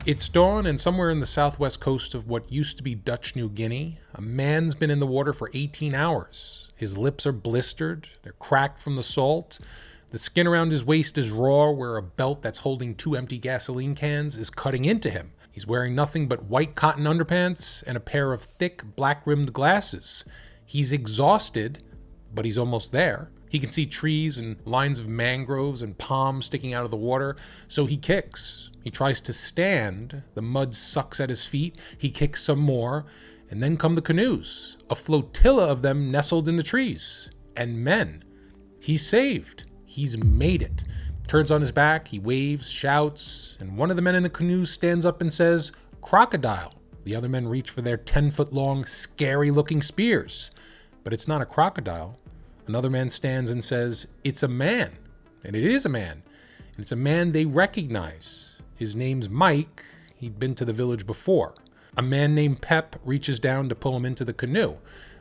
It's dawn, and somewhere in the southwest coast of what used to be Dutch New Guinea, a man's been in the water for 18 hours. His lips are blistered, they're cracked from the salt. The skin around his waist is raw, where a belt that's holding 2 empty gasoline cans is cutting into him. He's wearing nothing but white cotton underpants and a pair of thick, black-rimmed glasses. He's exhausted, but he's almost there. He can see trees and lines of mangroves and palms sticking out of the water, so he kicks. He tries to stand, the mud sucks at his feet, he kicks some more, and then come the canoes, a flotilla of them nestled in the trees, and men. He's saved. He's made it. Turns on his back, he waves, shouts, and one of the men in the canoe stands up and says, "Crocodile." The other men reach for their 10-foot-long, scary-looking spears, but it's not a crocodile. Another man stands and says, "It's a man," and it is a man, and it's a man they recognize. His name's Mike. He'd been to the village before. A man named Pep reaches down to pull him into the canoe.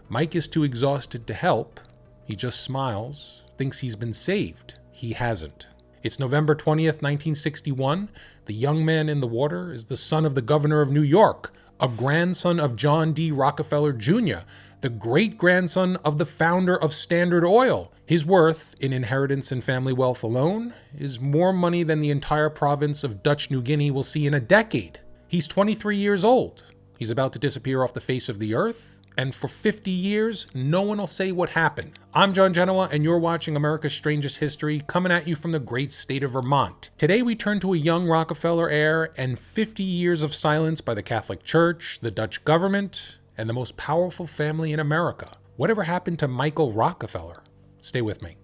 Mike is too exhausted to help. He just smiles, thinks he's been saved. He hasn't. It's November 20th, 1961. The young man in the water is the son of the governor of New York, a grandson of John D. Rockefeller Jr., the great-grandson of the founder of Standard Oil. His worth, in inheritance and family wealth alone, is more money than the entire province of Dutch New Guinea will see in a decade. He's 23 years old. He's about to disappear off the face of the earth, and for 50 years, no one will say what happened. I'm John Genoa, and you're watching America's Strangest History, coming at you from the great state of Vermont. Today, we turn to a young Rockefeller heir and 50 years of silence by the Catholic Church, the Dutch government, and the most powerful family in America. Whatever happened to Michael Rockefeller? Stay with me.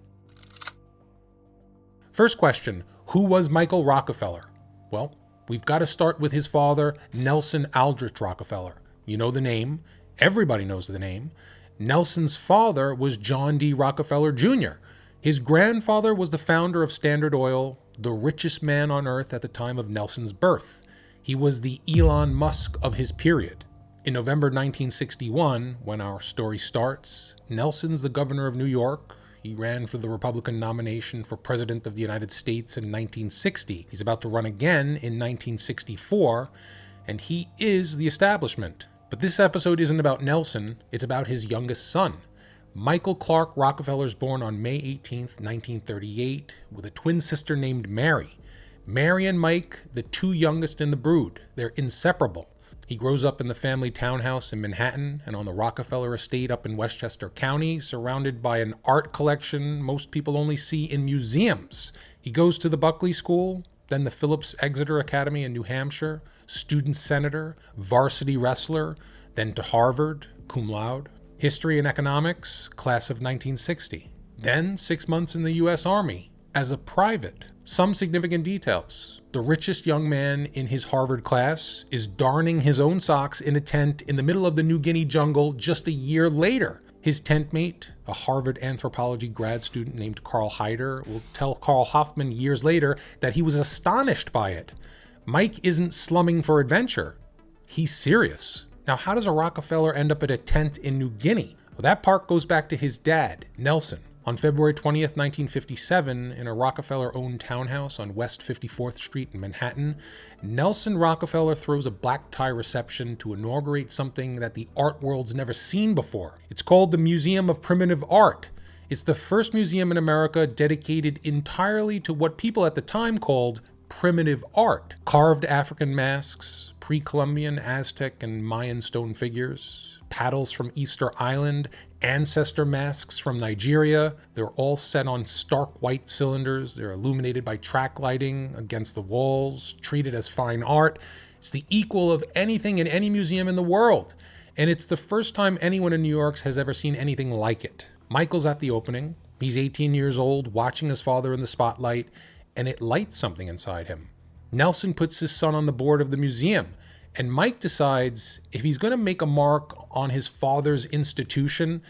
First question, who was Michael Rockefeller? Well, we've got to start with his father, Nelson Aldrich Rockefeller. You know the name. Everybody knows the name. Nelson's father was John D. Rockefeller Jr. His grandfather was the founder of Standard Oil, the richest man on earth at the time of Nelson's birth. He was the Elon Musk of his period. In November 1961, when our story starts, Nelson's the governor of New York. He ran for the Republican nomination for President of the United States in 1960. He's about to run again in 1964, and he is the establishment. But this episode isn't about Nelson, it's about his youngest son. Michael Clark Rockefeller's born on May 18th, 1938, with a twin sister named Mary. Mary and Mike, the two youngest in the brood, they're inseparable. He grows up in the family townhouse in Manhattan and on the Rockefeller estate up in Westchester County, surrounded by an art collection most people only see in museums. He goes to the Buckley School, then the Phillips Exeter Academy in New Hampshire, student senator, varsity wrestler, then to Harvard, cum laude, history and economics, class of 1960. Then 6 months in the U.S. Army as a private. Some significant details. The richest young man in his Harvard class is darning his own socks in a tent in the middle of the New Guinea jungle just a year later. His tent mate, a Harvard anthropology grad student named Carl Hyder, will tell Carl Hoffman years later that he was astonished by it. Mike isn't slumming for adventure. He's serious. Now, how does a Rockefeller end up at a tent in New Guinea? Well, that part goes back to his dad, Nelson. On February 20th, 1957, in a Rockefeller-owned townhouse on West 54th Street in Manhattan, Nelson Rockefeller throws a black-tie reception to inaugurate something that the art world's never seen before. It's called the Museum of Primitive Art. It's the first museum in America dedicated entirely to what people at the time called primitive art. Carved African masks, pre-Columbian, Aztec, and Mayan stone figures, paddles from Easter Island, ancestor masks from Nigeria. They're all set on stark white cylinders. They're illuminated by track lighting against the walls, treated as fine art. It's the equal of anything in any museum in the world. And it's the first time anyone in New York has ever seen anything like it. Michael's at the opening. He's 18 years old, watching his father in the spotlight, and it lights something inside him. Nelson puts his son on the board of the museum, and Mike decides if he's going to make a mark on his father's institution,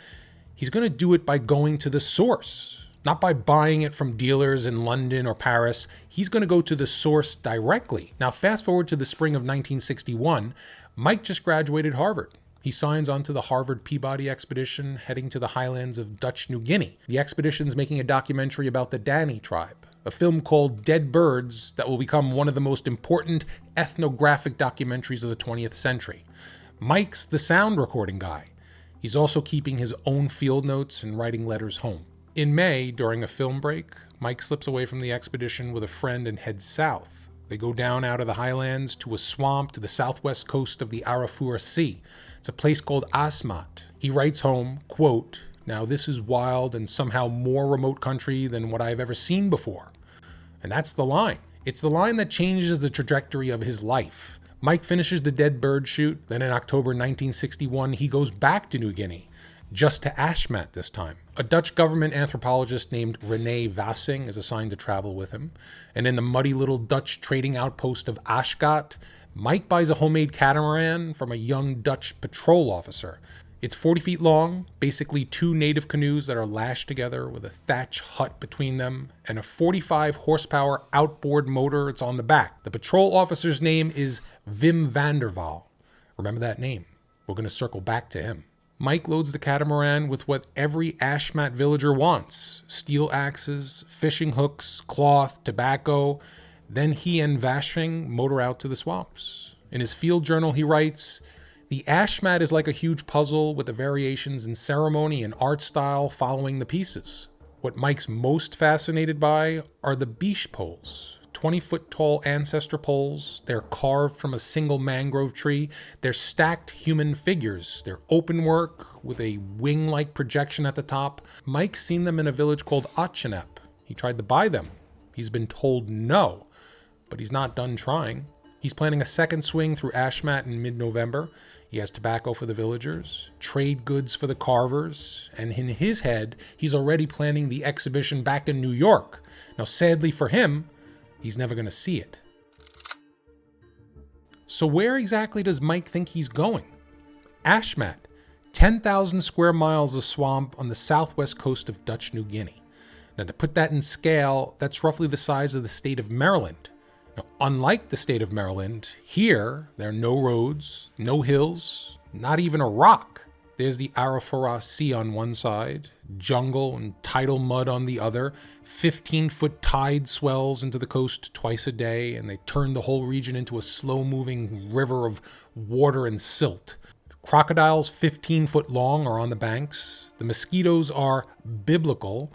he's going to do it by going to the source, not by buying it from dealers in London or Paris. He's going to go to the source directly. Now, fast forward to the spring of 1961, Mike just graduated Harvard. He signs on to the Harvard Peabody expedition heading to the highlands of Dutch New Guinea. The expedition's making a documentary about the Dani tribe. a film called Dead Birds that will become one of the most important ethnographic documentaries of the 20th century. Mike's the sound recording guy. He's also keeping his own field notes and writing letters home. In May, during a film break, Mike slips away from the expedition with a friend and heads south. They go down out of the highlands to a swamp to the southwest coast of the Arafura Sea. It's a place called Asmat. He writes home, quote, "Now this is wild and somehow more remote country than what I've ever seen before." And that's the line. It's the line that changes the trajectory of his life. Mike finishes the Dead Bird shoot, then in October 1961, he goes back to New Guinea, just to Asmat this time. A Dutch government anthropologist named René Vassing is assigned to travel with him. And in the muddy little Dutch trading outpost of Ashgat, Mike buys a homemade catamaran from a young Dutch patrol officer. It's 40 feet long, basically 2 native canoes that are lashed together with a thatch hut between them, and a 45 horsepower outboard motor. It's on the back. The patrol officer's name is Wim van der Waal. Remember that name. We're going to circle back to him. Mike loads the catamaran with what every Asmat villager wants: steel axes, fishing hooks, cloth, tobacco. Then he and Vassing motor out to the swamps. In his field journal, he writes, "The Asmat is like a huge puzzle with the variations in ceremony and art style following the pieces. What Mike's most fascinated by are the bisj poles, 20-foot tall ancestor poles. They're carved from a single mangrove tree. They're stacked human figures. They're open work with a wing-like projection at the top. Mike's seen them in a village called Otsjanep. He tried to buy them. He's been told no, but he's not done trying. He's planning a second swing through Asmat in mid-November. He has tobacco for the villagers, trade goods for the carvers, and in his head, he's already planning the exhibition back in New York. Now, sadly for him, he's never going to see it." So where exactly does Mike think he's going? Asmat, 10,000 square miles of swamp on the southwest coast of Dutch New Guinea. Now, to put that in scale, that's roughly the size of the state of Maryland. Now, unlike the state of Maryland, here there are no roads, no hills, not even a rock. There's the Arafura Sea on one side, jungle and tidal mud on the other. 15-foot tide swells into the coast twice a day, and they turn the whole region into a slow-moving river of water and silt. Crocodiles 15-foot long are on the banks. The mosquitoes are biblical.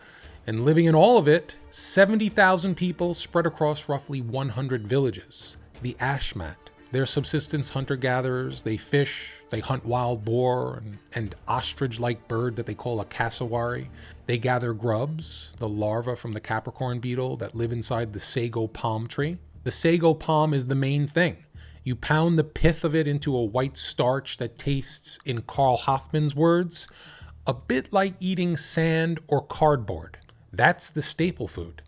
And living in all of it, 70,000 people spread across roughly 100 villages. The Asmat. They're subsistence hunter-gatherers. They fish, they hunt wild boar and ostrich-like bird that they call a cassowary. They gather grubs, the larvae from the Capricorn beetle that live inside the sago palm tree. The sago palm is the main thing. You pound the pith of it into a white starch that tastes, in Carl Hoffman's words, a bit like eating sand or cardboard. That's the staple food.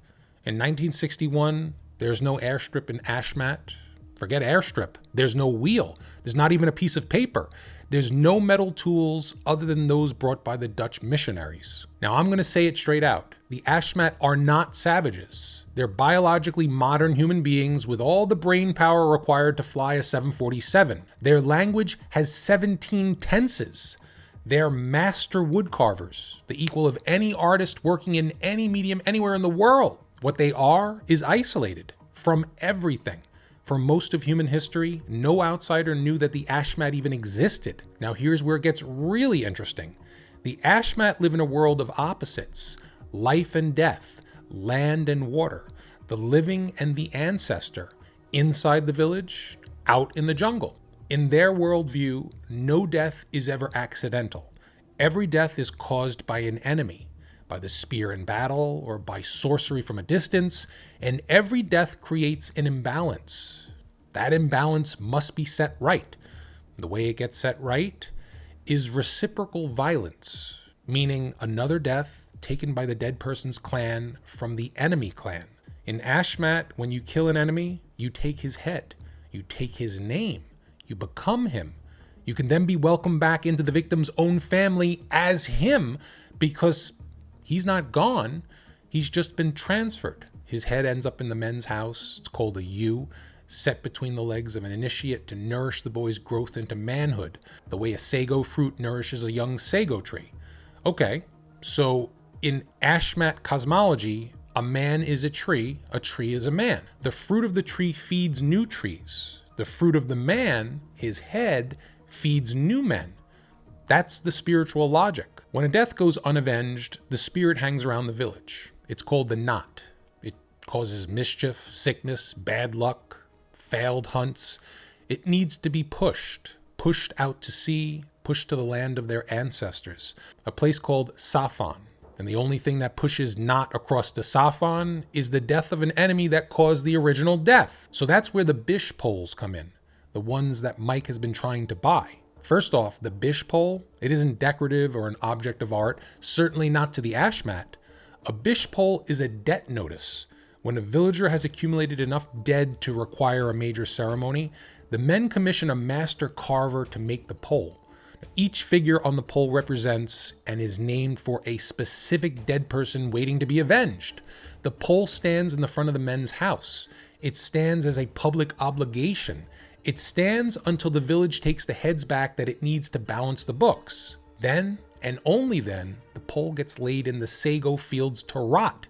In 1961, there's no airstrip in Asmat. Forget airstrip. There's no wheel. There's not even a piece of paper. There's no metal tools other than those brought by the Dutch missionaries. Now, I'm going to say it straight out. The Asmat are not savages. They're biologically modern human beings with all the brain power required to fly a 747. Their language has 17 tenses. They're master woodcarvers, the equal of any artist working in any medium anywhere in the world. What they are is isolated from everything. For most of human history, no outsider knew that the Asmat even existed. Now here's where it gets really interesting. The Asmat live in a world of opposites: life and death, land and water, the living and the ancestor, inside the village, out in the jungle. In their worldview, no death is ever accidental. Every death is caused by an enemy, by the spear in battle, or by sorcery from a distance, and every death creates an imbalance. That imbalance must be set right. The way it gets set right is reciprocal violence, meaning another death taken by the dead person's clan from the enemy clan. In Asmat, when you kill an enemy, you take his head, you take his name, you become him. You can then be welcomed back into the victim's own family as him, because he's not gone, he's just been transferred. His head ends up in the men's house. It's called a ewe, set between the legs of an initiate to nourish the boy's growth into manhood, the way a sago fruit nourishes a young sago tree. Okay, so in Asmat cosmology, A man is a tree is a man. The fruit of the tree feeds new trees. The fruit of the man, his head, feeds new men. That's the spiritual logic. When a death goes unavenged, the spirit hangs around the village. It's called the knot. It causes mischief, sickness, bad luck, failed hunts. It needs to be pushed out to sea, pushed to the land of their ancestors, a place called Safan. And the only thing that pushes not across the Safan is the death of an enemy that caused the original death. So that's where the bisj poles come in, the ones that Mike has been trying to buy. First off, the bisj pole, it isn't decorative or an object of art, certainly not to the Asmat. A bisj pole is a debt notice. When a villager has accumulated enough dead to require a major ceremony, the men commission a master carver to make the pole. Each figure on the pole represents and is named for a specific dead person waiting to be avenged. The pole stands in the front of the men's house. It stands as a public obligation. It stands until the village takes the heads back that it needs to balance the books. Then, and only then, the pole gets laid in the sago fields to rot.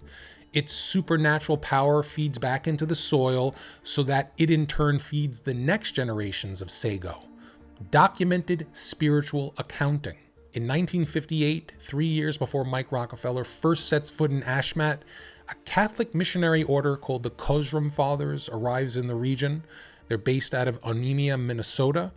Its supernatural power feeds back into the soil so that it in turn feeds the next generations of sago. Documented spiritual accounting. In 1958, 3 years before Mike Rockefeller first sets foot in Asmat, a Catholic missionary order called the Cosrum Fathers arrives in the region. They're based out of Onemia, Minnesota.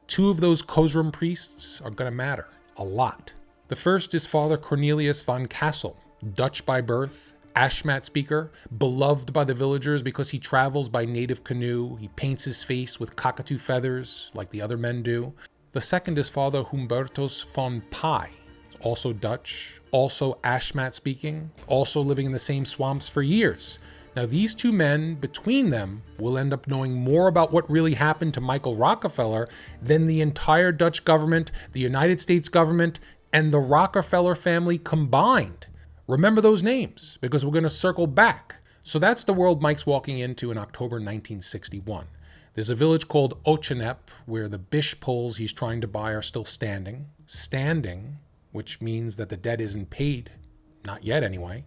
2 of those Cosrum priests are going to matter a lot. The first is Father Cornelius von Kassel, Dutch by birth, Asmat speaker, beloved by the villagers because he travels by native canoe. He paints his face with cockatoo feathers like the other men do. The second is Father Humbertus von Pai, also Dutch, also Asmat speaking, also living in the same swamps for years. Now these 2 men, between them, will end up knowing more about what really happened to Michael Rockefeller than the entire Dutch government, the United States government, and the Rockefeller family combined. Remember those names, because we're going to circle back. So that's the world Mike's walking into in October 1961. There's a village called Otsjanep, where the bisj poles he's trying to buy are still standing. Standing, which means that the debt isn't paid. Not yet, anyway.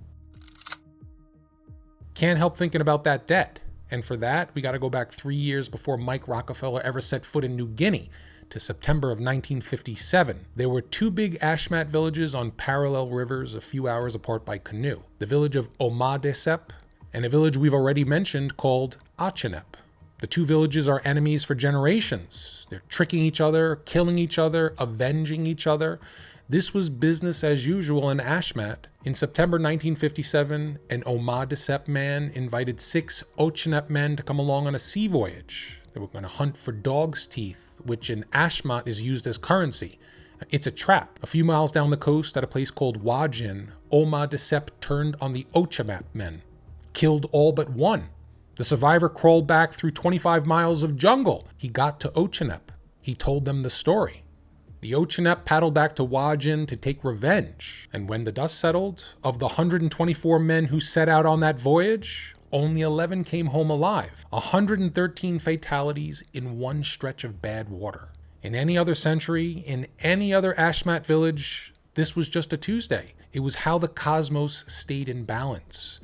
Can't help thinking about that debt. And for that, we got to go back 3 years before Mike Rockefeller ever set foot in New Guinea, to September of 1957. There were 2 big Asmat villages on parallel rivers a few hours apart by canoe. The village of Otsjanep and a village we've already mentioned called Otsjanep. The 2 villages are enemies for generations. They're tricking each other, killing each other, avenging each other. This was business as usual in Asmat. In September 1957, an Otsjanep man invited 6 Otsjanep men to come along on a sea voyage. They were going to hunt for dog's teeth, which in Asmat is used as currency. It's a trap. A few miles down the coast at a place called Wajin, Otsjanep turned on the Otsjanep men, killed all but 1. The survivor crawled back through 25 miles of jungle. He got to Otsjanep. He told them the story. The Otsjanep paddled back to Wajin to take revenge. And when the dust settled, of the 124 men who set out on that voyage, only 11 came home alive. 113 fatalities in one stretch of bad water. In any other century, in any other Asmat village, this was just a Tuesday. It was how the cosmos stayed in balance.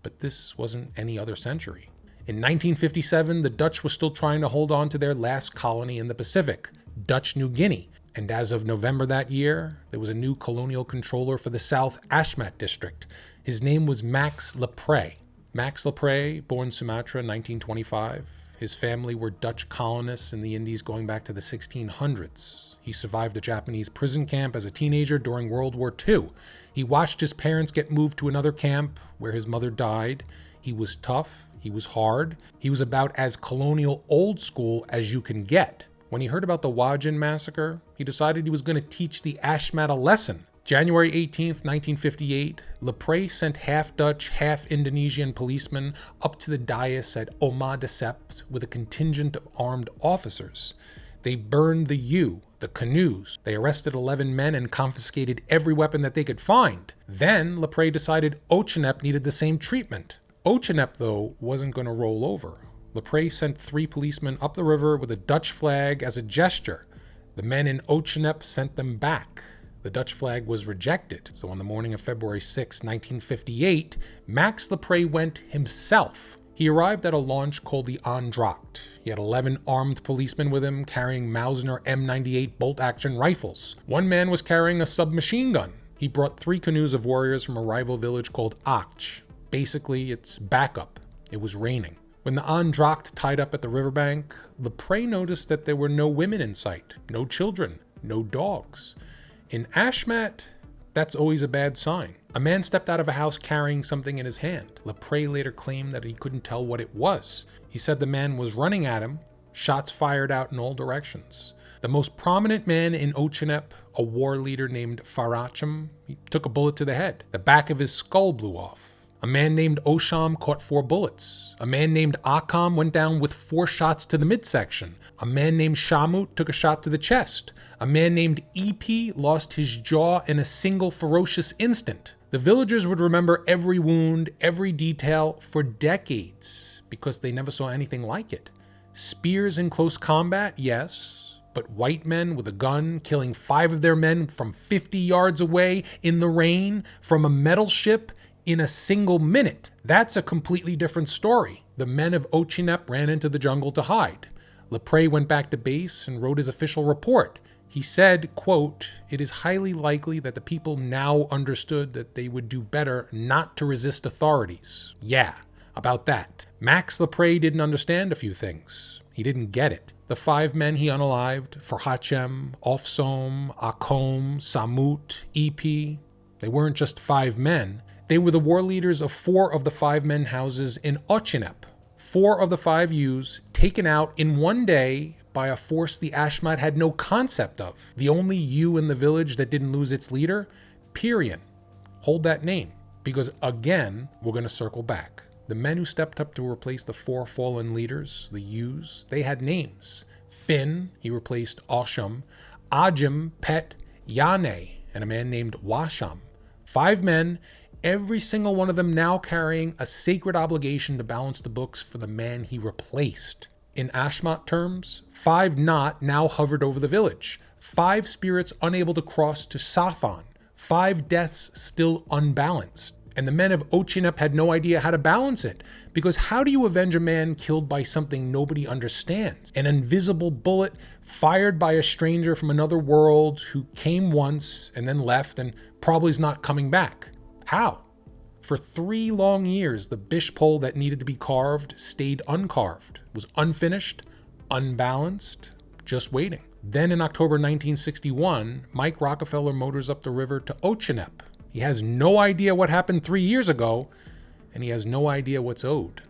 But this wasn't any other century. In 1957, the Dutch were still trying to hold on to their last colony in the Pacific, Dutch New Guinea. And as of November that year, there was a new colonial controller for the South Asmat district. His name was Max Lepre. Max Lepre, born Sumatra in 1925. His family were Dutch colonists in the Indies going back to the 1600s. He survived a Japanese prison camp as a teenager during World War II. He watched his parents get moved to another camp where his mother died. He was tough. He was hard. He was about as colonial old school as you can get. When he heard about the Wajin massacre, he decided he was going to teach the Asmat a lesson. January 18th, 1958, Lepre sent half-Dutch, half-Indonesian policemen up to the dais at Otsjanep with a contingent of armed officers. They burned the canoes. They arrested 11 men and confiscated every weapon that they could find. Then, Lepre decided Otsjanep needed the same treatment. Otsjanep, though, wasn't going to roll over. Lepre sent 3 policemen up the river with a Dutch flag as a gesture. The men in Otsjanep sent them back. The Dutch flag was rejected, so on the morning of February 6, 1958, Max Lepre went himself. He arrived at a launch called the Andracht. He had 11 armed policemen with him carrying Mausner M98 bolt-action rifles. One man was carrying a submachine gun. He brought 3 canoes of warriors from a rival village called Ach. Basically, it's backup. It was raining. When the Andracht tied up at the riverbank, Lepre noticed that there were no women in sight, no children, no dogs. In Asmat, that's always a bad sign. A man stepped out of a house carrying something in his hand. Lepre later claimed that he couldn't tell what it was. He said the man was running at him, shots fired out in all directions. The most prominent man in Otsjanep, a war leader named Farachim, he took a bullet to the head. The back of his skull blew off. A man named Osham caught 4 bullets. A man named Akam went down with 4 shots to the midsection. A man named Shamut took a shot to the chest. A man named EP lost his jaw in a single ferocious instant. The villagers would remember every wound, every detail for decades because they never saw anything like it. Spears in close combat, yes, but white men with a gun killing 5 of their men from 50 yards away in the rain from a metal ship in a single minute. That's a completely different story. The men of Otsjanep ran into the jungle to hide. Lepre went back to base and wrote his official report. He said, quote, "It is highly likely that the people now understood that they would do better not to resist authorities." Yeah, about that. Max Lepre didn't understand a few things. He didn't get it. The 5 men he unalived, Farhachem, Ofsom, Akom, Samut, EP, they weren't just 5 men. They were the war leaders of 4 of the 5 men houses in Otsjanep. 4 of the 5 youths taken out in one day by a force the Asmat had no concept of. The only ewe in the village that didn't lose its leader? Pirien. Hold that name, because again, we're going to circle back. The men who stepped up to replace the 4 fallen leaders, the ewes, they had names. Finn, he replaced Osham, Ajim, Pet, Yane, and a man named Washam. 5 men, every single one of them now carrying a sacred obligation to balance the books for the man he replaced. In Asmat terms, 5 Not now hovered over the village. 5 spirits unable to cross to Safan. 5 deaths still unbalanced. And the men of Otsjanep had no idea how to balance it. Because how do you avenge a man killed by something nobody understands? An invisible bullet fired by a stranger from another world who came once and then left and probably is not coming back. How? For 3 long years, the bisj pole that needed to be carved stayed uncarved, was unfinished, unbalanced, just waiting. Then in October 1961, Mike Rockefeller motors up the river to Otsjanep. He has no idea what happened 3 years ago, and he has no idea what's owed.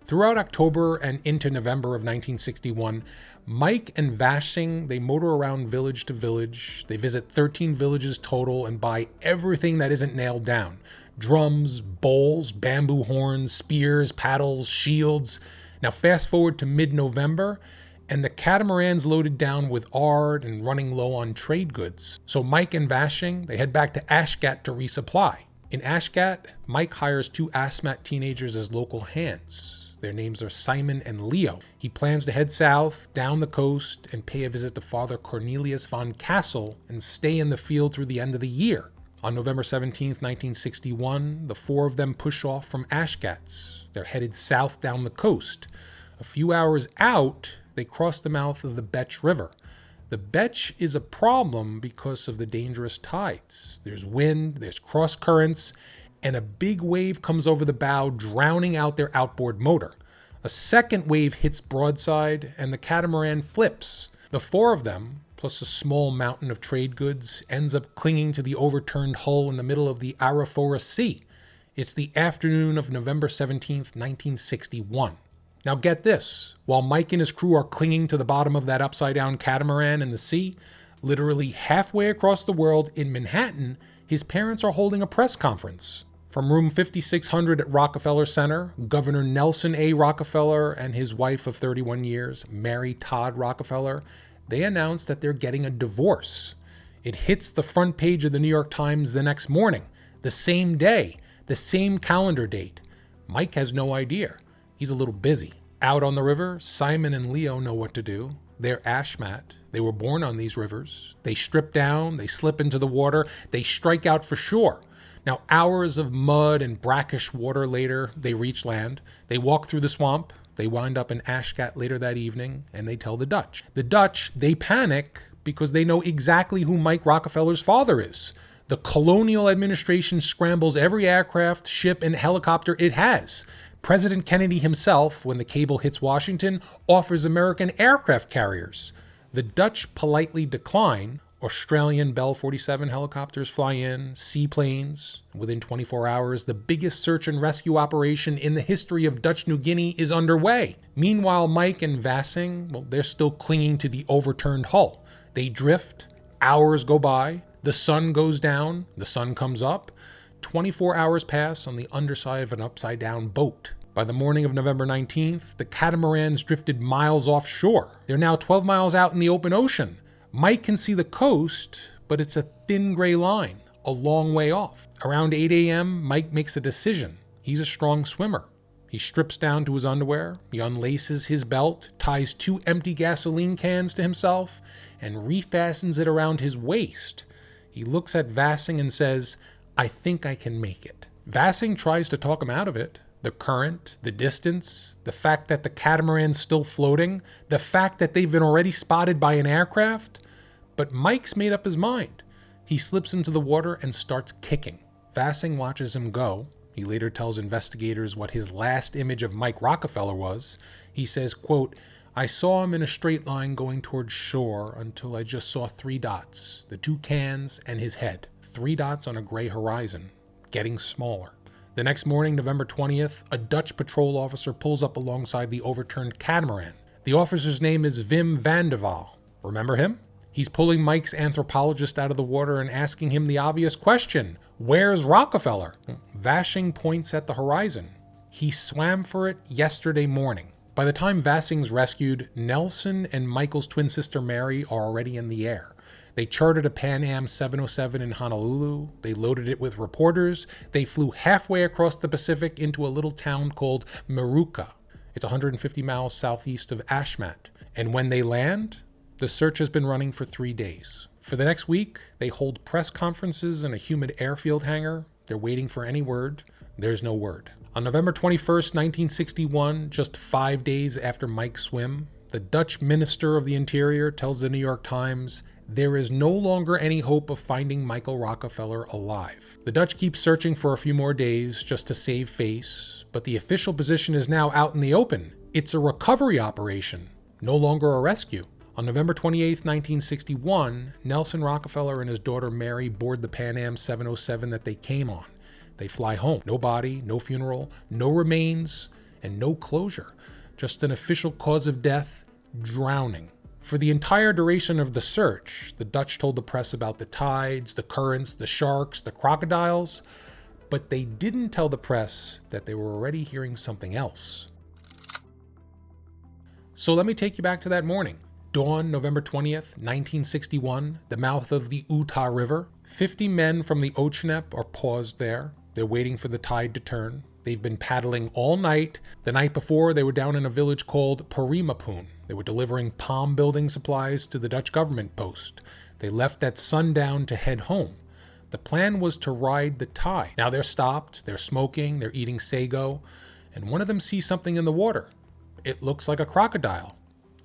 Throughout October and into November of 1961, Mike and Vashing, they motor around village to village. They visit 13 villages total and buy everything that isn't nailed down. Drums, bowls, bamboo horns, spears, paddles, shields. Now fast forward to mid-November, and the catamaran's loaded down with art and running low on trade goods. So Mike and Vashing, they head back to Ashgat to resupply. In Ashgat, Mike hires 2 Asmat teenagers as local hands. Their names are Simon and Leo. He plans to head south, down the coast, and pay a visit to Father Cornelius von Kassel and stay in the field through the end of the year. On November 17, 1961, the 4 of them push off from Ashgat. They're headed south down the coast. A few hours out, they cross the mouth of the Betch River. The Betch is a problem because of the dangerous tides. There's wind, there's cross currents, and a big wave comes over the bow, drowning out their outboard motor. A second wave hits broadside, and the catamaran flips. The 4 of them, plus a small mountain of trade goods, ends up clinging to the overturned hull in the middle of the Arafura Sea. It's the afternoon of November 17th, 1961. Now get this, while Mike and his crew are clinging to the bottom of that upside-down catamaran in the sea, literally halfway across the world in Manhattan, his parents are holding a press conference. From room 5600 at Rockefeller Center, Governor Nelson A. Rockefeller and his wife of 31 years, Mary Todd Rockefeller, they announced that they're getting a divorce. It hits the front page of the New York Times the next morning, the same day, the same calendar date. Mike has no idea. He's a little busy. Out on the river, Simon and Leo know what to do. They're Asmat. They were born on these rivers. They strip down, they slip into the water, they strike out for shore. Now, hours of mud and brackish water later, they reach land. They walk through the swamp. They wind up in Ascot later that evening, and they tell the Dutch. The Dutch, they panic because they know exactly who Mike Rockefeller's father is. The colonial administration scrambles every aircraft, ship, and helicopter it has. President Kennedy himself, when the cable hits Washington, offers American aircraft carriers. The Dutch politely decline. Australian Bell 47 helicopters fly in, seaplanes. Within 24 hours, the biggest search and rescue operation in the history of Dutch New Guinea is underway. Meanwhile, Mike and Vassing, well, they're still clinging to the overturned hull. They drift, hours go by, the sun goes down, the sun comes up. 24 hours pass on the underside of an upside-down boat. By the morning of November 19th, the catamarans drifted miles offshore. They're now 12 miles out in the open ocean. Mike can see the coast, but it's a thin gray line, a long way off. Around 8 a.m., Mike makes a decision. He's a strong swimmer. He strips down to his underwear, he unlaces his belt, ties 2 empty gasoline cans to himself, and refastens it around his waist. He looks at Vassing and says, "I think I can make it." Vassing tries to talk him out of it. The current, the distance, the fact that the catamaran's still floating, the fact that they've been already spotted by an aircraft. But Mike's made up his mind. He slips into the water and starts kicking. Vassing watches him go. He later tells investigators what his last image of Mike Rockefeller was. He says, quote, "I saw him in a straight line going towards shore until I just saw 3 dots, the 2 cans and his head. 3 dots on a gray horizon, getting smaller." The next morning, November 20th, a Dutch patrol officer pulls up alongside the overturned catamaran. The officer's name is Wim van der Waal. Remember him? He's pulling Mike's anthropologist out of the water and asking him the obvious question, "Where's Rockefeller?" Vassing points at the horizon. He swam for it yesterday morning. By the time Vassing's rescued, Nelson and Michael's twin sister Mary are already in the air. They chartered a Pan Am 707 in Honolulu. They loaded it with reporters. They flew halfway across the Pacific into a little town called Meruka. It's 150 miles southeast of Asmat. And when they land, the search has been running for 3 days. For the next week, they hold press conferences in a humid airfield hangar. They're waiting for any word. There's no word. On November 21st, 1961, just 5 days after Mike's swim, the Dutch Minister of the Interior tells the New York Times, "There is no longer any hope of finding Michael Rockefeller alive." The Dutch keep searching for a few more days just to save face, but the official position is now out in the open. It's a recovery operation, no longer a rescue. On November 28, 1961, Nelson Rockefeller and his daughter Mary board the Pan Am 707 that they came on. They fly home. No body, no funeral, no remains, and no closure. Just an official cause of death, drowning. For the entire duration of the search, the Dutch told the press about the tides, the currents, the sharks, the crocodiles, but they didn't tell the press that they were already hearing something else. So let me take you back to that morning. Dawn, November 20th, 1961, the mouth of the Utah River. 50 men from the Otsjanep are paused there. They're waiting for the tide to turn. They've been paddling all night. The night before, they were down in a village called Pirien. They were delivering palm building supplies to the Dutch government post. They left at sundown to head home. The plan was to ride the tide. Now they're stopped, they're smoking, they're eating sago, and one of them sees something in the water. It looks like a crocodile.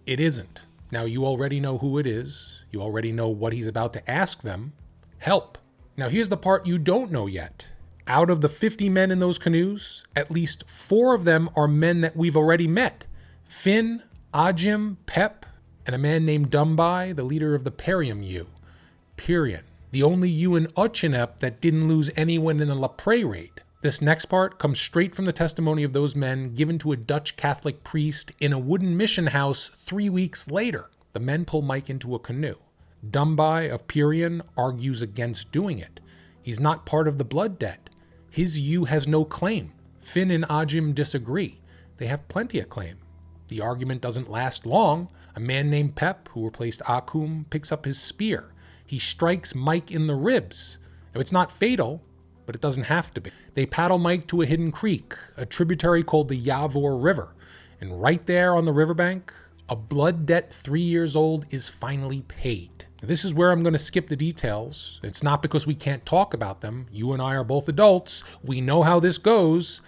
It isn't. Now you already know who it is. You already know what he's about to ask them. Help. Now here's the part you don't know yet. Out of the 50 men in those canoes, at least 4 of them are men that we've already met. Finn, Otsjanep, Pep, and a man named Dumbai, the leader of the Pirien U. Pirien, the only U in Otsjanep that didn't lose anyone in a Lapre raid. This next part comes straight from the testimony of those men given to a Dutch Catholic priest in a wooden mission house 3 weeks later. The men pull Mike into a canoe. Dumbai of Pirien argues against doing it. He's not part of the blood debt. His U has no claim. Finn and Otsjanep disagree. They have plenty of claim. The argument doesn't last long. A man named Pep, who replaced Akum, picks up his spear. He strikes Mike in the ribs. Now, it's not fatal, but it doesn't have to be. They paddle Mike to a hidden creek, a tributary called the Yavor River. And right there on the riverbank, A blood debt 3 years old is finally paid. This is where I'm going to skip the details. It's not because we can't talk about them. You and I are both adults. We know how this goes.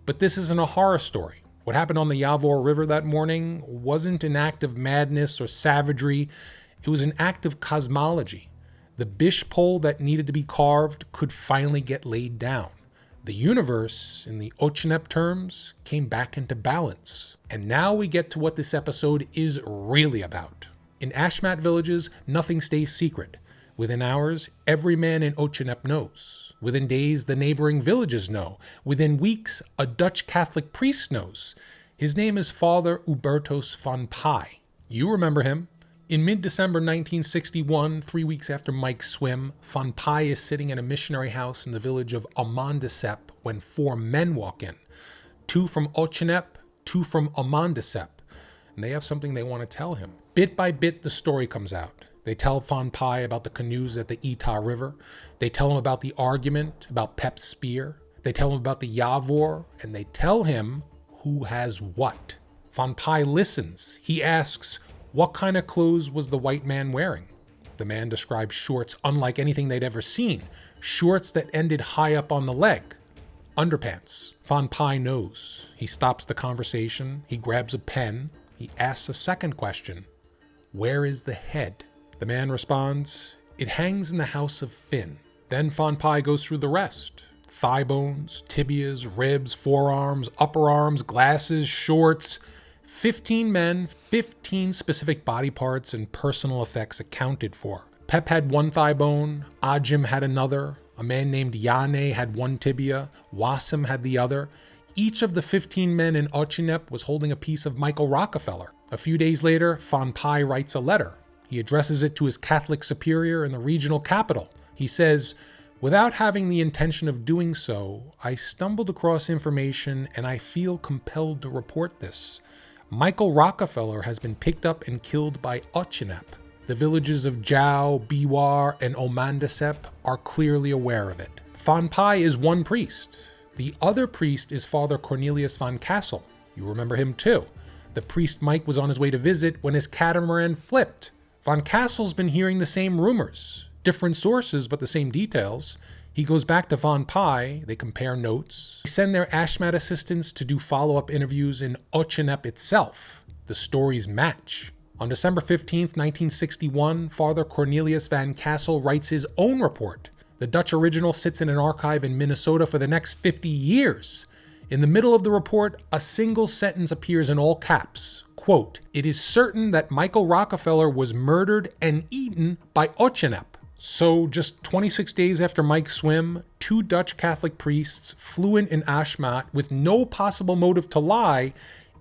But this isn't a horror story. What happened on the Yavor River that morning wasn't an act of madness or savagery. It was an act of cosmology. The bisj pole that needed to be carved could finally get laid down. The universe, in the Otsjanep terms, came back into balance. And now we get to what this episode is really about. In Asmat villages, nothing stays secret. Within hours, every man in Otsjanep knows. Within days, the neighboring villages know. Within weeks, a Dutch Catholic priest knows. His name is Father Hubertus van Pai. You remember him. In mid-December 1961, 3 weeks after Mike's swim, Van Pai is sitting in a missionary house in the village of Omondasep when 4 men walk in. 2 from Otsjanep, 2 from Omondasep. And they have something they want to tell him. Bit by bit, the story comes out. They tell Van Pai about the canoes at the Eta River. They tell him about the argument, about Pep's spear. They tell him about the Yavor, and they tell him who has what. Van Pai listens. He asks, what kind of clothes was the white man wearing? The man describes shorts unlike anything they'd ever seen. Shorts that ended high up on the leg. Underpants. Van Pai knows. He stops the conversation. He grabs a pen. He asks a second question. Where is the head? The man responds, it hangs in the house of Finn. Then Van Pai goes through the rest. Thigh bones, tibias, ribs, forearms, upper arms, glasses, shorts. 15 men, 15 specific body parts and personal effects accounted for. Pep had 1 thigh bone, Ajim had another, a man named Yane had 1 tibia, Wasim had the other. Each of the 15 men in Otsjanep was holding a piece of Michael Rockefeller. A few days later, Van Pai writes a letter. He addresses it to his Catholic superior in the regional capital. He says, without having the intention of doing so, I stumbled across information and I feel compelled to report this. Michael Rockefeller has been picked up and killed by Otsjanep. The villages of Jau, Biwar, and Omondasep are clearly aware of it. Van Pai is one priest. The other priest is Father Cornelius van Kassel. You remember him too. The priest Mike was on his way to visit when his catamaran flipped. Van Kassel's been hearing the same rumors. Different sources, but the same details. He goes back to Van Pai, they compare notes. They send their Asmat assistants to do follow-up interviews in Otsjanep itself. The stories match. On December 15th, 1961, Father Cornelius van Kassel writes his own report. The Dutch original sits in an archive in Minnesota for the next 50 years. In the middle of the report, a single sentence appears in all caps. Quote, it is certain that Michael Rockefeller was murdered and eaten by Otsjanep. So just 26 days after Mike's swim, 2 Dutch Catholic priests fluent in Asmat with no possible motive to lie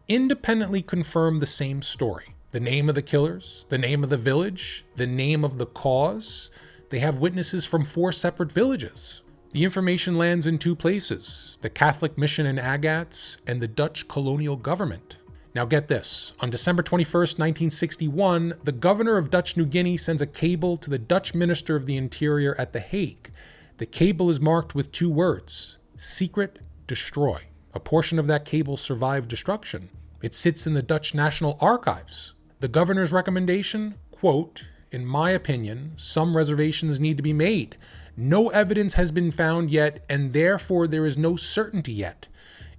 independently confirm the same story. The name of the killers, the name of the village, the name of the cause. They have witnesses from 4 separate villages. The information lands in 2 places, the Catholic mission in Agats and the Dutch colonial government. Now get this, on December 21st, 1961, the governor of Dutch New Guinea sends a cable to the Dutch Minister of the Interior at The Hague. The cable is marked with 2 words, secret, destroy. A portion of that cable survived destruction. It sits in the Dutch National Archives. The governor's recommendation, quote, in my opinion, some reservations need to be made. No evidence has been found yet, and therefore there is no certainty yet.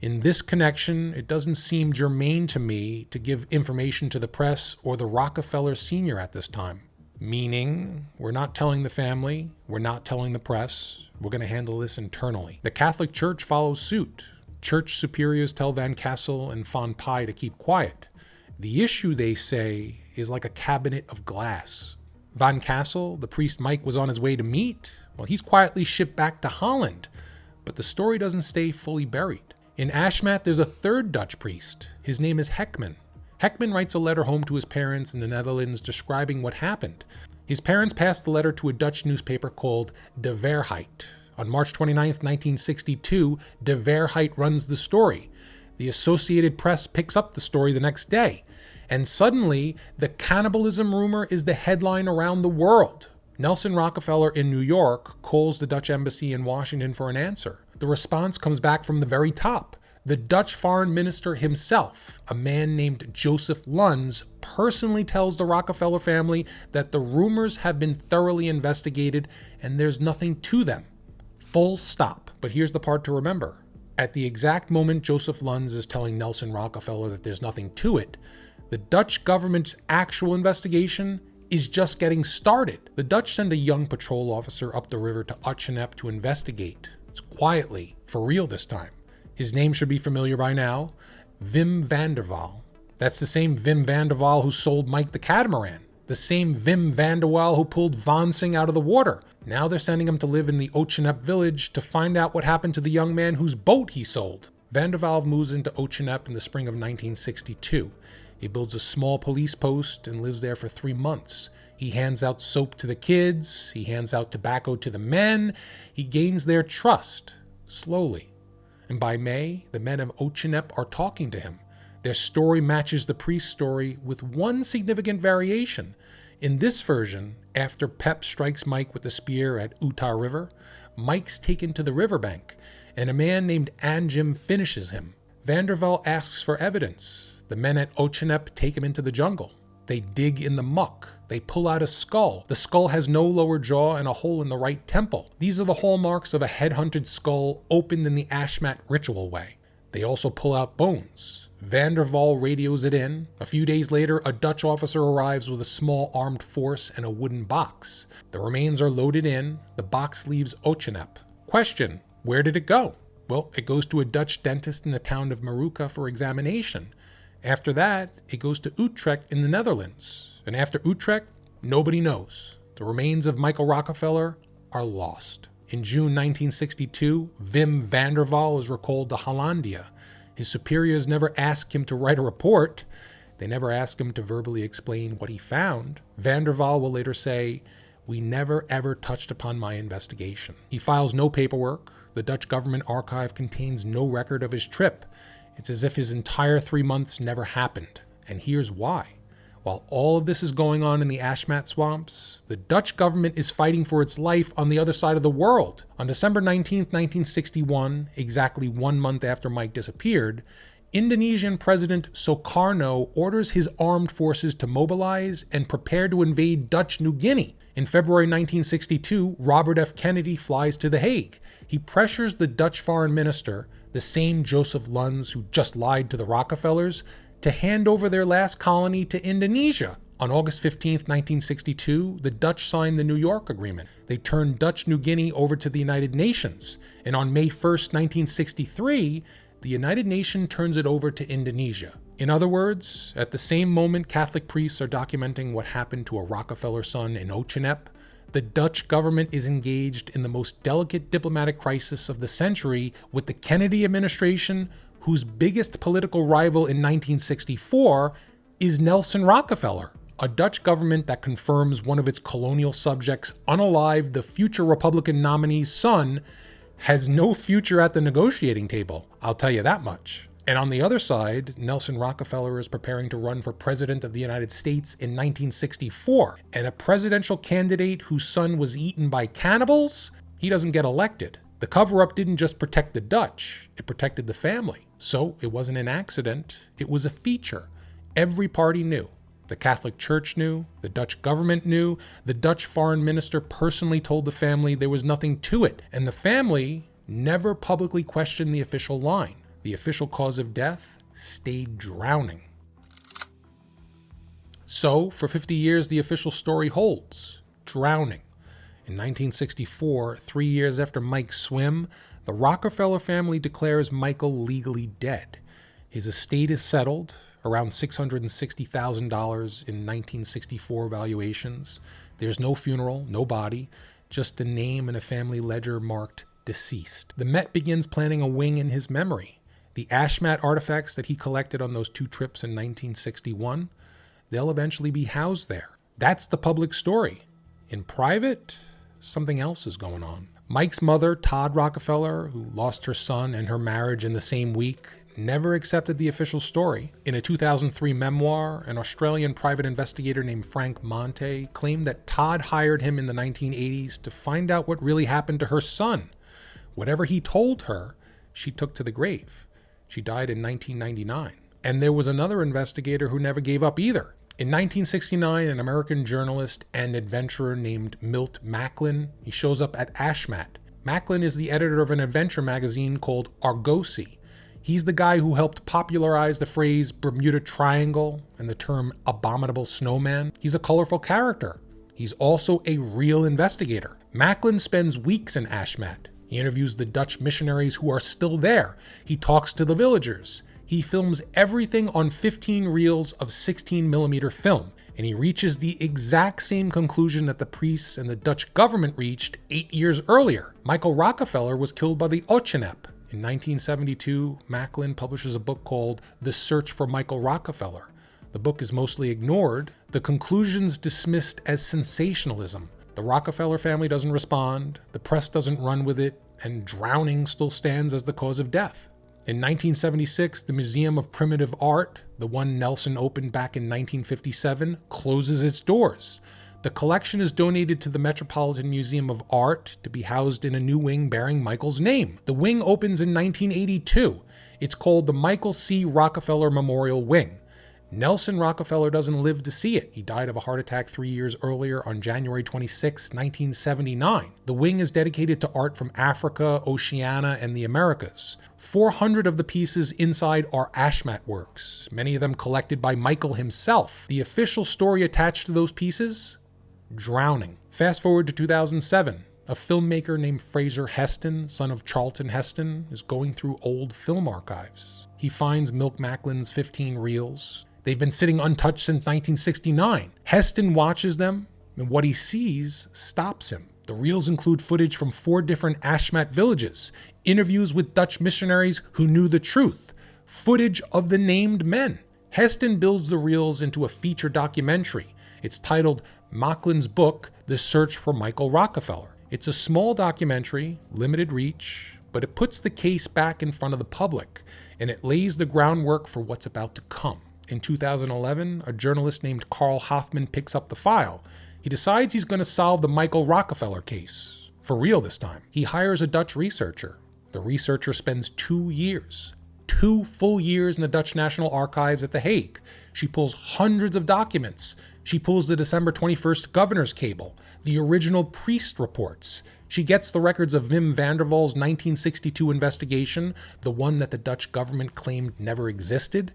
In this connection, it doesn't seem germane to me to give information to the press or the Rockefeller Sr. at this time. Meaning, we're not telling the family, we're not telling the press, we're going to handle this internally. The Catholic Church follows suit. Church superiors tell Van Kassel and Van Pai to keep quiet. The issue, they say, is like a cabinet of glass. Van Kassel, the priest Mike was on his way to meet, well, he's quietly shipped back to Holland. But the story doesn't stay fully buried. In Asmat, there's a 3rd Dutch priest. His name is Hoffman. Hoffman writes a letter home to his parents in the Netherlands describing what happened. His parents passed the letter to a Dutch newspaper called De Waarheid. On March 29, 1962, De Waarheid runs the story. The Associated Press picks up the story the next day. And suddenly, the cannibalism rumor is the headline around the world. Nelson Rockefeller in New York calls the Dutch embassy in Washington for an answer. The response comes back from the very top. The Dutch foreign minister himself, a man named Joseph Luns, personally tells the Rockefeller family that the rumors have been thoroughly investigated and there's nothing to them. Full stop. But here's the part to remember. At the exact moment Joseph Luns is telling Nelson Rockefeller that there's nothing to it, the Dutch government's actual investigation is just getting started. The Dutch send a young patrol officer up the river to Otsjanep to investigate. It's quietly, for real this time. His name should be familiar by now, Wim van der Waal. That's the same Wim van der Waal who sold Mike the catamaran. The same Wim van der Waal who pulled Vansing out of the water. Now they're sending him to live in the Otsjanep village to find out what happened to the young man whose boat he sold. Van der Waal moves into Otsjanep in the spring of 1962. He builds a small police post and lives there for 3 months. He hands out soap to the kids. He hands out tobacco to the men. He gains their trust, slowly. And by May, the men of Otsjanep are talking to him. Their story matches the priest's story with one significant variation. In this version, after Pep strikes Mike with a spear at Utah River, Mike's taken to the riverbank, and a man named Anjim finishes him. Van der Waal asks for evidence. The men at Otsjanep take him into the jungle. They dig in the muck. They pull out a skull. The skull has no lower jaw and a hole in the right temple. These are the hallmarks of a headhunted skull opened in the Asmat ritual way. They also pull out bones. Van der Waal radios it in. A few days later, a Dutch officer arrives with a small armed force and a wooden box. The remains are loaded in. The box leaves Otsjanep. Question: where did it go? Well, it goes to a Dutch dentist in the town of Maruka for examination. After that, it goes to Utrecht in the Netherlands. And after Utrecht, nobody knows. The remains of Michael Rockefeller are lost. In June 1962, Wim van der Waal is recalled to Hollandia. His superiors never ask him to write a report. They never ask him to verbally explain what he found. Van der Waal will later say, "We never ever touched upon my investigation." He files no paperwork. The Dutch government archive contains no record of his trip. It's as if his entire 3 months never happened. And here's why. While all of this is going on in the Asmat swamps, the Dutch government is fighting for its life on the other side of the world. On December 19, 1961, exactly 1 month after Mike disappeared, Indonesian President Sukarno orders his armed forces to mobilize and prepare to invade Dutch New Guinea. In February 1962, Robert F. Kennedy flies to The Hague. He pressures the Dutch foreign minister, the same Joseph Luns who just lied to the Rockefellers, to hand over their last colony to Indonesia. On August 15, 1962, the Dutch signed the New York Agreement. They turned Dutch New Guinea over to the United Nations. And on May 1, 1963, the United Nations turns it over to Indonesia. In other words, at the same moment Catholic priests are documenting what happened to a Rockefeller son in Otsjanep, the Dutch government is engaged in the most delicate diplomatic crisis of the century with the Kennedy administration, whose biggest political rival in 1964 is Nelson Rockefeller, a Dutch government that confirms one of its colonial subjects, unalived, the future Republican nominee's son, has no future at the negotiating table. I'll tell you that much. And on the other side, Nelson Rockefeller is preparing to run for president of the United States in 1964. And a presidential candidate whose son was eaten by cannibals, he doesn't get elected. The cover-up didn't just protect the Dutch, it protected the family. So it wasn't an accident, it was a feature. Every party knew. The Catholic Church knew, the Dutch government knew, the Dutch foreign minister personally told the family there was nothing to it, and the family never publicly questioned the official line. The official cause of death stayed drowning. So, for 50 years, the official story holds, drowning. In 1964, 3 years after Mike's swim, the Rockefeller family declares Michael legally dead. His estate is settled, around $660,000 in 1964 valuations. There's no funeral, no body, just a name and a family ledger marked deceased. The Met begins planning a wing in his memory. The Asmat artifacts that he collected on those 2 trips in 1961, they'll eventually be housed there. That's the public story. In private, something else is going on. Mike's mother, Todd Rockefeller, who lost her son and her marriage in the same week, never accepted the official story. In a 2003 memoir, an Australian private investigator named Frank Monte claimed that Todd hired him in the 1980s to find out what really happened to her son. Whatever he told her, she took to the grave. She died in 1999. And there was another investigator who never gave up either. In 1969, an American journalist and adventurer named Milt Macklin, he shows up at Asmat. Macklin is the editor of an adventure magazine called Argosy. He's the guy who helped popularize the phrase Bermuda Triangle and the term abominable snowman. He's a colorful character. He's also a real investigator. Macklin spends weeks in Asmat. He interviews the Dutch missionaries who are still there. He talks to the villagers. He films everything on 15 reels of 16mm film, and he reaches the exact same conclusion that the priests and the Dutch government reached 8 years earlier. Michael Rockefeller was killed by the Otsjanep. In 1972, Macklin publishes a book called The Search for Michael Rockefeller. The book is mostly ignored, the conclusions dismissed as sensationalism. The Rockefeller family doesn't respond, the press doesn't run with it, and drowning still stands as the cause of death. In 1976, the Museum of Primitive Art, the one Nelson opened back in 1957, closes its doors. The collection is donated to the Metropolitan Museum of Art to be housed in a new wing bearing Michael's name. The wing opens in 1982. It's called the Michael C. Rockefeller Memorial Wing. Nelson Rockefeller doesn't live to see it. He died of a heart attack 3 years earlier on January 26, 1979. The wing is dedicated to art from Africa, Oceania, and the Americas. 400 of the pieces inside are Asmat works, many of them collected by Michael himself. The official story attached to those pieces? Drowning. Fast forward to 2007. A filmmaker named Fraser Heston, son of Charlton Heston, is going through old film archives. He finds Milt Macklin's 15 reels. They've been sitting untouched since 1969. Heston watches them, and what he sees stops him. The reels include footage from 4 different Asmat villages, interviews with Dutch missionaries who knew the truth, footage of the named men. Heston builds the reels into a feature documentary. It's titled Macklin's Book, The Search for Michael Rockefeller. It's a small documentary, limited reach, but it puts the case back in front of the public, and it lays the groundwork for what's about to come. In 2011, a journalist named Carl Hoffman picks up the file. He decides he's going to solve the Michael Rockefeller case. For real this time. He hires a Dutch researcher. The researcher spends 2 years. 2 full years in the Dutch National Archives at The Hague. She pulls hundreds of documents. She pulls the December 21st governor's cable, the original priest reports. She gets the records of Wim van der Waals' 1962 investigation, the one that the Dutch government claimed never existed.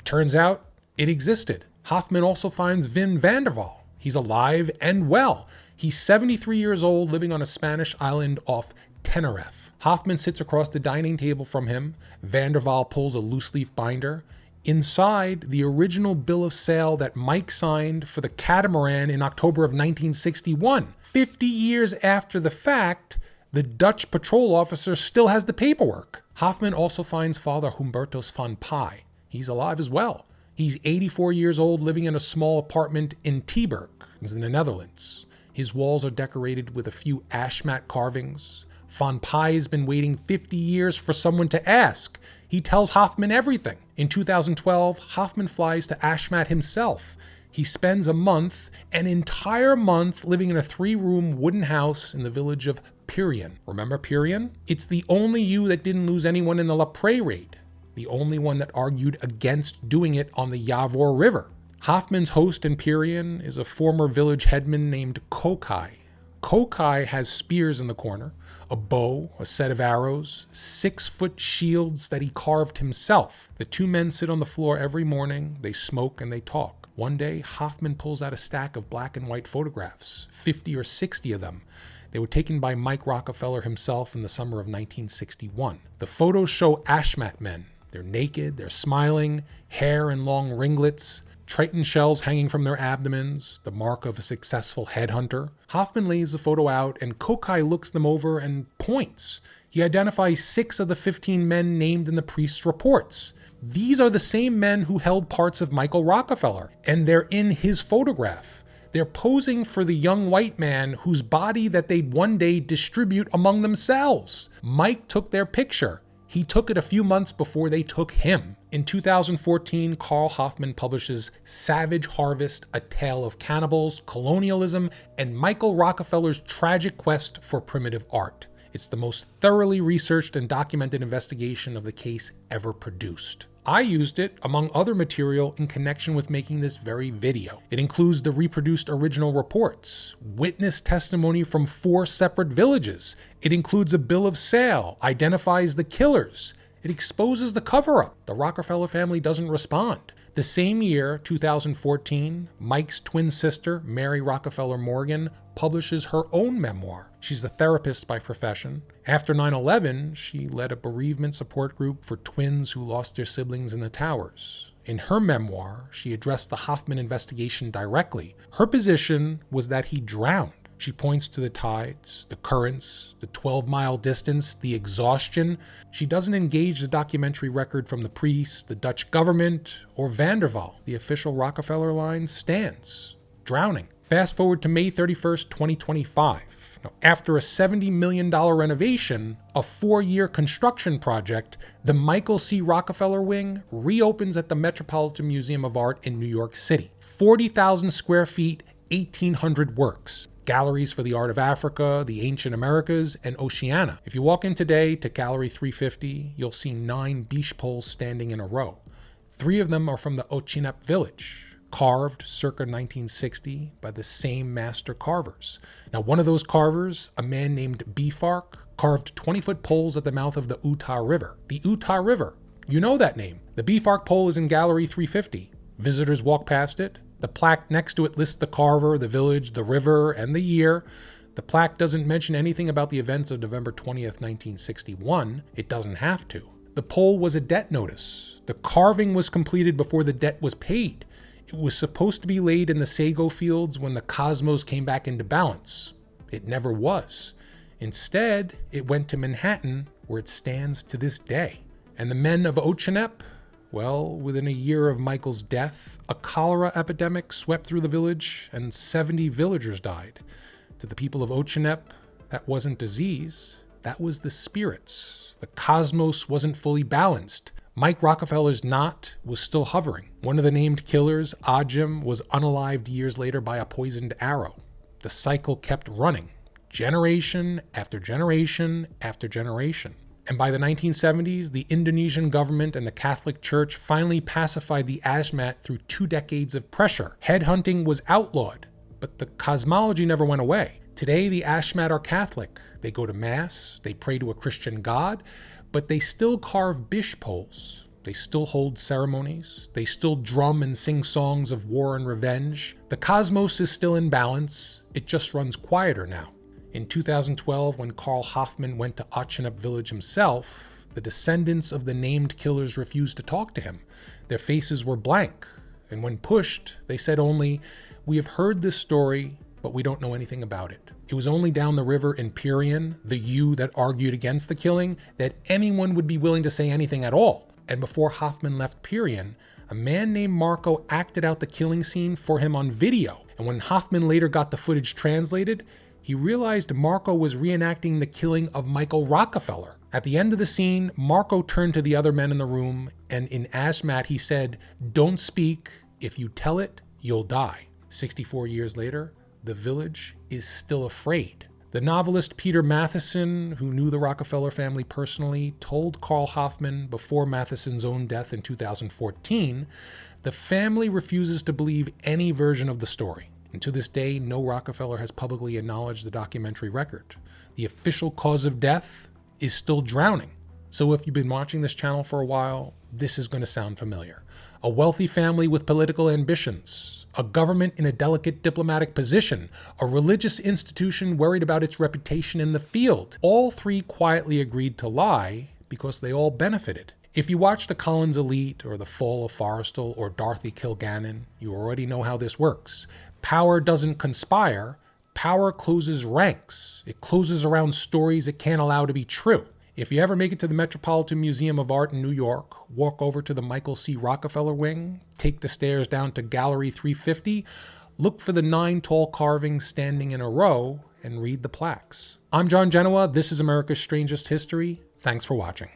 Turns out, it existed. Hoffman also finds Wim van der Waal. He's alive and well. He's 73 years old, living on a Spanish island off Tenerife. Hoffman sits across the dining table from him. Van der Waal pulls a loose-leaf binder. Inside, the original bill of sale that Mike signed for the catamaran in October of 1961. 50 years after the fact, the Dutch patrol officer still has the paperwork. Hoffman also finds Father Humbertus van Pai. He's alive as well. He's 84 years old, living in a small apartment in Tilburg, in the Netherlands. His walls are decorated with a few Asmat carvings. Van Pai has been waiting 50 years for someone to ask. He tells Hoffman everything. In 2012, Hoffman flies to Asmat himself. He spends a month, an entire month, living in a 3-room wooden house in the village of Pirien. Remember Pirien? It's the only U that didn't lose anyone in the La Prée raid. The only one that argued against doing it on the Yavor River. Hoffman's host in Pirien is a former village headman named Kokai. Kokai has spears in the corner, a bow, a set of arrows, 6-foot shields that he carved himself. The 2 men sit on the floor every morning, they smoke and they talk. One day, Hoffman pulls out a stack of black and white photographs, 50 or 60 of them. They were taken by Mike Rockefeller himself in the summer of 1961. The photos show Asmat men. They're naked, they're smiling, hair in long ringlets, Triton shells hanging from their abdomens, the mark of a successful headhunter. Hoffman lays the photo out and Kokai looks them over and points. He identifies 6 of the 15 men named in the priest's reports. These are the same men who held parts of Michael Rockefeller, and they're in his photograph. They're posing for the young white man whose body that they'd one day distribute among themselves. Mike took their picture. He took it a few months before they took him. In 2014, Carl Hoffman publishes Savage Harvest, A Tale of Cannibals, Colonialism, and Michael Rockefeller's Tragic Quest for Primitive Art. It's the most thoroughly researched and documented investigation of the case ever produced. I used it, among other material, in connection with making this very video. It includes the reproduced original reports, witness testimony from 4 separate villages. It includes a bill of sale, identifies the killers. It exposes the cover-up. The Rockefeller family doesn't respond. The same year, 2014, Mike's twin sister, Mary Rockefeller Morgan, publishes her own memoir. She's a therapist by profession. After 9/11, she led a bereavement support group for twins who lost their siblings in the towers. In her memoir, she addressed the Hoffman investigation directly. Her position was that he drowned. She points to the tides, the currents, the 12-mile distance, the exhaustion. She doesn't engage the documentary record from the priest, the Dutch government, or Vanderval. The official Rockefeller line stands, drowning. Fast forward to May 31st, 2025. Now, after a $70 million renovation, a 4-year construction project, the Michael C. Rockefeller Wing reopens at the Metropolitan Museum of Art in New York City. 40,000 square feet, 1,800 works. Galleries for the art of Africa, the ancient Americas, and Oceania. If you walk in today to Gallery 350, you'll see 9 bisj poles standing in a row. 3 of them are from the Otsjanep village, carved circa 1960 by the same master carvers. Now, one of those carvers, a man named bisj, carved 20-foot poles at the mouth of the Utah River. The Utah River, you know that name. The bisj pole is in Gallery 350. Visitors walk past it. The plaque next to it lists the carver, the village, the river, and the year. The plaque doesn't mention anything about the events of November 20th, 1961. It doesn't have to. The pole was a debt notice. The carving was completed before the debt was paid. It was supposed to be laid in the sago fields when the cosmos came back into balance. It never was. Instead, it went to Manhattan, where it stands to this day. And the men of Otsjanep? Well, within a year of Michael's death, a cholera epidemic swept through the village and 70 villagers died. To the people of Otsjanep, that wasn't disease, that was the spirits. The cosmos wasn't fully balanced. Mike Rockefeller's knot was still hovering. One of the named killers, Otsjanep, was unalived years later by a poisoned arrow. The cycle kept running, generation after generation after generation. And by the 1970s, the Indonesian government and the Catholic Church finally pacified the Asmat through 2 decades of pressure. Headhunting was outlawed, but the cosmology never went away. Today, the Asmat are Catholic. They go to Mass, they pray to a Christian God, but they still carve bisj poles. They still hold ceremonies. They still drum and sing songs of war and revenge. The cosmos is still in balance. It just runs quieter now. In 2012, when Carl Hoffman went to Otsjanep village himself, the descendants of the named killers refused to talk to him. Their faces were blank, and when pushed, they said only, "We have heard this story, but we don't know anything about it." It was only down the river in Pirien, the ewe that argued against the killing, that anyone would be willing to say anything at all. And before Hoffman left Pirien, a man named Marco acted out the killing scene for him on video. And when Hoffman later got the footage translated, he realized Marco was reenacting the killing of Michael Rockefeller. At the end of the scene, Marco turned to the other men in the room, and in Asmat he said, "Don't speak. If you tell it, you'll die." 64 years later, the village is still afraid. The novelist Peter Matheson, who knew the Rockefeller family personally, told Carl Hoffman before Matheson's own death in 2014, the family refuses to believe any version of the story. And to this day, no Rockefeller has publicly acknowledged the documentary record. The official cause of death is still drowning. So if you've been watching this channel for a while, this is going to sound familiar. A wealthy family with political ambitions, a government in a delicate diplomatic position, a religious institution worried about its reputation in the field. All 3 quietly agreed to lie because they all benefited. If you watch The Collins Elite or The Fall of Forrestal or Dorothy Kilgannon, you already know how this works. Power doesn't conspire. Power closes ranks. It closes around stories it can't allow to be true. If you ever make it to the Metropolitan Museum of Art in New York, walk over to the Michael C. Rockefeller Wing, take the stairs down to Gallery 350, look for the 9 tall carvings standing in a row, and read the plaques. I'm John Genoa. This is America's Strangest History. Thanks for watching.